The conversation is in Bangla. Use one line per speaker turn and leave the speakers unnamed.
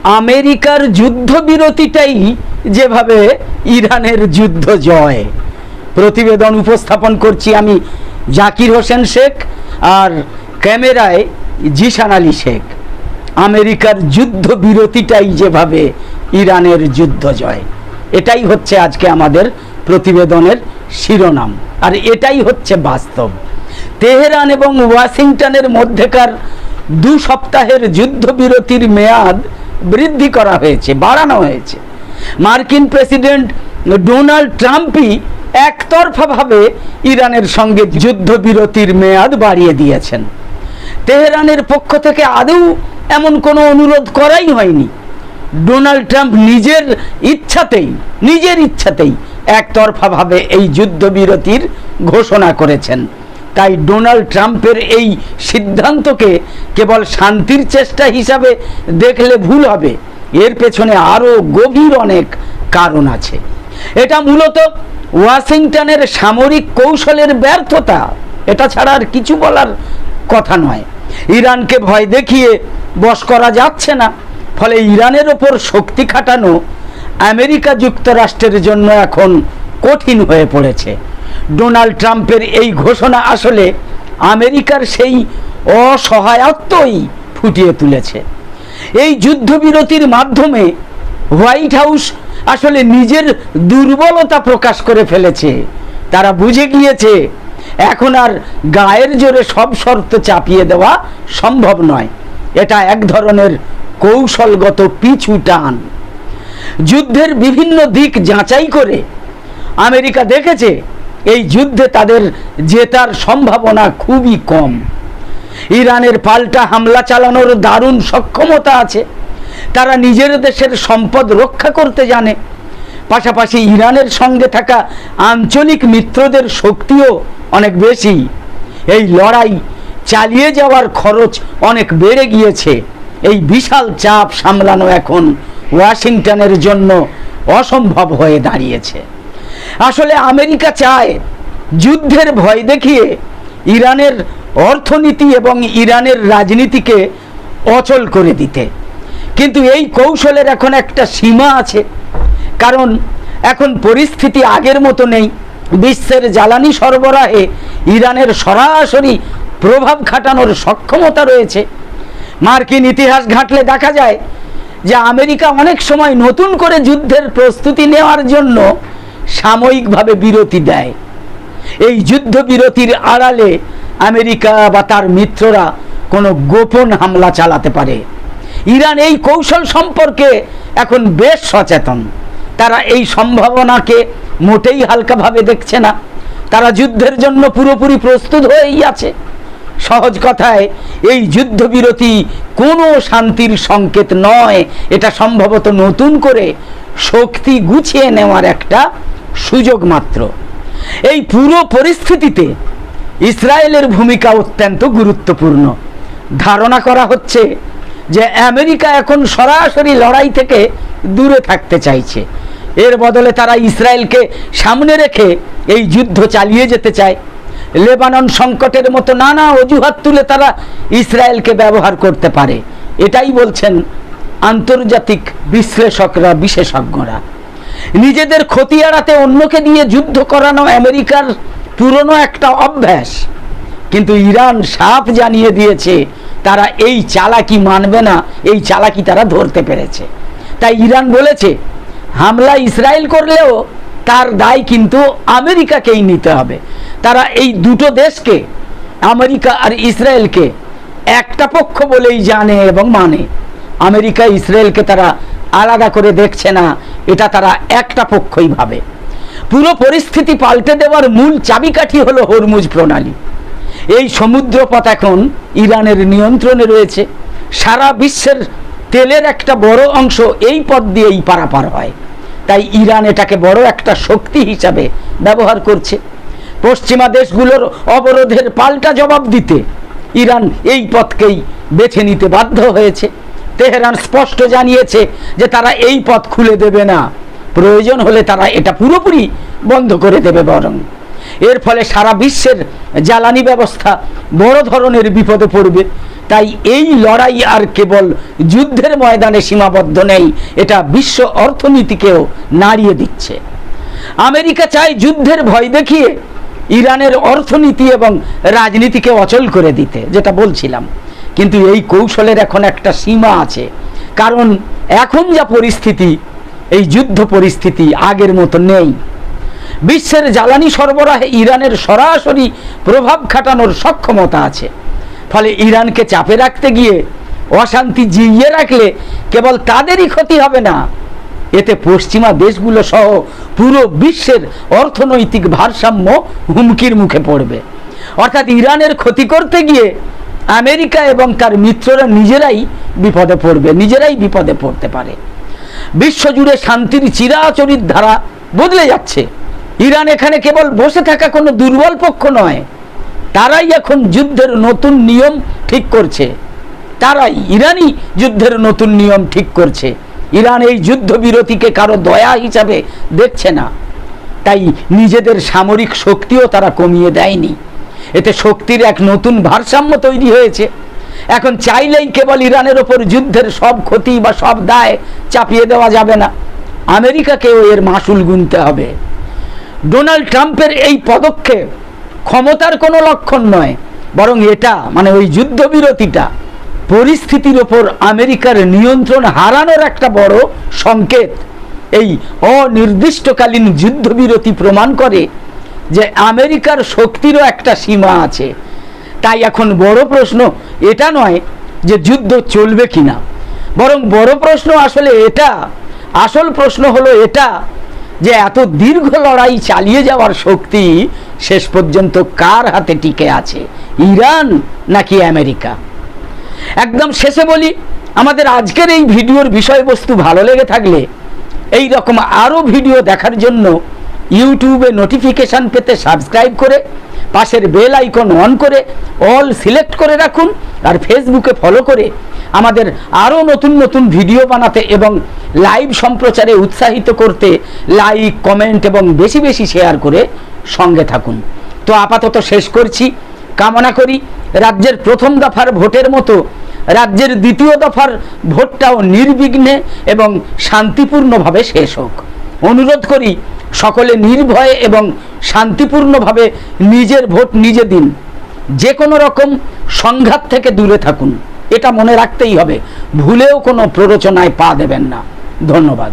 আমেরিকার যুদ্ধবিরতিটাই যেভাবে ইরানের যুদ্ধ জয়। প্রতিবেদন উপস্থাপন করছি আমি জাকির হোসেন শেখ, আর ক্যামেরায় জিশান আলী শেখ। আমেরিকার যুদ্ধবিরতিটাই যেভাবে ইরানের যুদ্ধ জয়, এটাই হচ্ছে আজকে আমাদের প্রতিবেদনের শিরোনাম, আর এটাই হচ্ছে বাস্তব। তেহরান এবং ওয়াশিংটনের মধ্যেকার 2 সপ্তাহের যুদ্ধবিরতির মেয়াদ বৃদ্ধি করা হয়েছে, বাড়ানো হয়েছে। মার্কিন প্রেসিডেন্ট ডোনাল্ড ট্রাম্পই একতরফাভাবে ইরানের সঙ্গে যুদ্ধবিরতির মেয়াদ বাড়িয়ে দিয়েছেন। তেহরানের পক্ষ থেকে আদৌ এমন কোনো অনুরোধ করাই হয়নি। ডোনাল্ড ট্রাম্প নিজের ইচ্ছাতেই একতরফাভাবে এই যুদ্ধবিরতির ঘোষণা করেছেন। তাই ডোনাল্ড ট্রাম্পের এই সিদ্ধান্তকে কেবল শান্তির চেষ্টা হিসাবে দেখলে ভুল হবে। এর পেছনে আরও গভীর অনেক কারণ আছে। এটা মূলত ওয়াশিংটনের সামরিক কৌশলের ব্যর্থতা, এটা ছাড়া আর কিছু বলার কথা নয়। ইরানকে ভয় দেখিয়ে বশ করা যাচ্ছে না, ফলে ইরানের ওপর শক্তি খাটানো আমেরিকা যুক্তরাষ্ট্রের জন্য এখন কঠিন হয়ে পড়েছে। ডোনাল্ড ট্রাম্পের এই ঘোষণা আসলে আমেরিকার সেই অসহায়ত্বই ফুটিয়ে তুলেছে। এই যুদ্ধবিরতির মাধ্যমে হোয়াইট হাউস আসলে নিজের দুর্বলতা প্রকাশ করে ফেলেছে। তারা বুঝে গিয়েছে এখন আর গায়ের জোরে সব শর্ত চাপিয়ে দেওয়া সম্ভব নয়। এটা এক ধরনের কৌশলগত পিছু টান। যুদ্ধের বিভিন্ন দিক যাচাই করে আমেরিকা দেখেছে এই যুদ্ধে তাদের জেতার সম্ভাবনা খুবই কম। ইরানের পাল্টা হামলা চালানোর দারুণ সক্ষমতা আছে, তারা নিজের দেশের সম্পদ রক্ষা করতে জানে। পাশাপাশি ইরানের সঙ্গে থাকা আঞ্চলিক মিত্রদের শক্তিও অনেক বেশি। এই লড়াই চালিয়ে যাওয়ার খরচ অনেক বেড়ে গিয়েছে। এই বিশাল চাপ সামলানো এখন ওয়াশিংটনের জন্য অসম্ভব হয়ে দাঁড়িয়েছে। আসলে আমেরিকা চায় যুদ্ধের ভয় দেখিয়ে ইরানের অর্থনীতি এবং ইরানের রাজনীতিকে অচল করে দিতে। কিন্তু এই কৌশলের এখন একটা সীমা আছে, কারণ এখন পরিস্থিতি আগের মতো নেই। বিশ্বের জ্বালানি সরবরাহে ইরানের সরাসরি প্রভাব খাটানোর সক্ষমতা রয়েছে। মার্কিন ইতিহাস ঘাঁটলে দেখা যায় যে আমেরিকা অনেক সময় নতুন করে যুদ্ধের প্রস্তুতি নেওয়ার জন্য সাময়িকভাবে বিরতি দেয়। এই যুদ্ধবিরতির আড়ালে আমেরিকা বা তার মিত্ররা কোনো গোপন হামলা চালাতে পারে। ইরান এই কৌশল সম্পর্কে এখন বেশ সচেতন। তারা এই সম্ভাবনাকে মোটেই হালকাভাবে দেখছে না। তারা যুদ্ধের জন্য পুরোপুরি প্রস্তুত হয়েই আছে। সহজ কথায় এই যুদ্ধবিরতি কোনো শান্তির সংকেত নয়, এটা সম্ভবত নতুন করে শক্তি গুছিয়ে নেওয়ার একটা সুযোগ মাত্র। এই পুরো পরিস্থিতিতে ইসরায়েলের ভূমিকা অত্যন্ত গুরুত্বপূর্ণ। ধারণা করা হচ্ছে যে আমেরিকা এখন সরাসরি লড়াই থেকে দূরে থাকতে চাইছে। এর বদলে তারা ইসরায়েলকে সামনে রেখে এই যুদ্ধ চালিয়ে যেতে চায়। লেবানন সংকটের মতো নানা অজুহাত তুলে তারা ইসরায়েলকে ব্যবহার করতে পারে, এটাই বলছেন আন্তর্জাতিক বিশ্লেষকরা, বিশেষজ্ঞরা। নিজেদের ক্ষতি এড়াতে অন্যকে দিয়ে যুদ্ধ করানো আমেরিকার পুরনো একটা অভ্যাস। কিন্তু ইরান সাফ জানিয়ে দিয়েছে তারা এই চালাকি মানবে না, এই চালাকি তারা ধরতে পেরেছে। তাই ইরান বলেছে হামলা ইসরায়েল করলেও তার দায় কিন্তু আমেরিকাকেই নিতে হবে। তারা এই দুটো দেশকে, আমেরিকা আর ইসরায়েলকে, একটা পক্ষ বলেই জানে এবং মানে। আমেরিকা ইসরায়েলকে তারা আলাদা করে দেখছে না, এটা তারা একটা পক্ষই ভাবে। পুরো পরিস্থিতি পাল্টে দেওয়ার মূল চাবিকাঠি হলো হরমুজ প্রণালী। এই সমুদ্রপথ এখন ইরানের নিয়ন্ত্রণে রয়েছে। সারা বিশ্বের তেলের একটা বড় অংশ এই পথ দিয়েই পারাপার হয়। তাই ইরান এটাকে বড় একটা শক্তি হিসাবে ব্যবহার করছে। পশ্চিমা দেশগুলোর অবরোধের পাল্টা জবাব দিতে ইরান এই পথকেই বেছে নিতে বাধ্য হয়েছে। তেহরান স্পষ্ট জানিয়েছে যে তারা এই পথ খুলে দেবে না, প্রয়োজন হলে তারা এটা পুরোপুরি বন্ধ করে দেবে। বরং এর ফলে সারা বিশ্বের জ্বালানি ব্যবস্থা বড় ধরনের বিপদে পড়বে। তাই এই লড়াই আর কেবল যুদ্ধের ময়দানে সীমাবদ্ধ নেই, এটা বিশ্ব অর্থনীতিকেও নাড়িয়ে দিচ্ছে। আমেরিকা চায় যুদ্ধের ভয় দেখিয়ে ইরানের অর্থনীতি এবং রাজনীতিকে অচল করে দিতে, যেটা বলছিলাম। কিন্তু এই কৌশলের এখন একটা সীমা আছে, কারণ এখন যা পরিস্থিতি, এই যুদ্ধ পরিস্থিতি আগের মতো নেই। বিশ্বের জ্বালানি সরবরাহে ইরানের সরাসরি প্রভাব খাটানোর সক্ষমতা আছে। ফলে ইরানকে চাপে রাখতে গিয়ে অশান্তি জিইয়ে রাখলে কেবল তাদেরই ক্ষতি হবে না, এতে পশ্চিমা দেশগুলো সহ পুরো বিশ্বের অর্থনৈতিক ভারসাম্য হুমকির মুখে পড়বে। অর্থাৎ ইরানের ক্ষতি করতে গিয়ে আমেরিকা এবং তার মিত্ররা নিজেরাই বিপদে পড়বে, নিজেরাই বিপদে পড়তে পারে। বিশ্বজুড়ে শান্তির চিরাচরিত ধারা বদলে যাচ্ছে। ইরান এখানে কেবল বসে থাকা কোনো দুর্বল পক্ষ নয়, তারাই এখন যুদ্ধের নতুন নিয়ম ঠিক করছে। তারাই, ইরানই যুদ্ধের নতুন নিয়ম ঠিক করছে। ইরান এই যুদ্ধবিরতিকে কারো দয়া হিসাবে দেখছে না, তাই নিজেদের সামরিক শক্তিও তারা কমিয়ে দেয়নি। এতে শক্তির এক নতুন ভারসাম্য তৈরি হয়েছে। এখন চাইলেই কেবল ইরানের ওপর যুদ্ধের সব ক্ষতি বা সব দায় চাপিয়ে দেওয়া যাবে না, আমেরিকাকেও এর মাসুল গুনতে হবে। ডোনাল্ড ট্রাম্পের এই পদক্ষেপ ক্ষমতার কোনো লক্ষণ নয়, বরং এটা মানে ওই যুদ্ধবিরতিটা পরিস্থিতির ওপর আমেরিকার নিয়ন্ত্রণ হারানোর একটা বড় সংকেত। এই অনির্দিষ্টকালীন যুদ্ধবিরতি প্রমাণ করে যে আমেরিকার শক্তিরও একটা সীমা আছে। তাই এখন বড় প্রশ্ন এটা নয় যে যুদ্ধ চলবে কিনা, বরং বড় প্রশ্ন আসলে এটা, আসল প্রশ্ন হলো এটা যে এত দীর্ঘ লড়াই চালিয়ে যাওয়ার শক্তি শেষ পর্যন্ত কার হাতে টিকে আছে, ইরান নাকি আমেরিকা। একদম শেষে বলি, আমাদের আজকের এই ভিডিওর বিষয়বস্তু ভালো লেগে থাকলে এই রকম আরও ভিডিও দেখার জন্য ইউটিউবে নোটিফিকেশান পেতে সাবস্ক্রাইব করে পাশের বেল আইকন অন করে অল সিলেক্ট করে রাখুন। আর ফেসবুকে ফলো করে আমাদের আরও নতুন নতুন ভিডিও বানাতে এবং লাইভ সম্প্রচারে উৎসাহিত করতে লাইক, কমেন্ট এবং বেশি বেশি শেয়ার করে সঙ্গে থাকুন। তো আপাতত শেষ করছি। কামনা করি রাজ্যের প্রথম দফার ভোটের মতো রাজ্যের দ্বিতীয় দফার ভোটটাও নির্বিঘ্নে এবং শান্তিপূর্ণভাবে শেষ হোক। অনুরোধ করি সকলে নির্ভয়ে এবং শান্তিপূর্ণভাবে নিজের ভোট নিজে দিন। যে কোনো রকম সংঘাত থেকে দূরে থাকুন, এটা মনে রাখতেই হবে। ভুলেও কোনো প্ররোচনায় পা দেবেন না। ধন্যবাদ।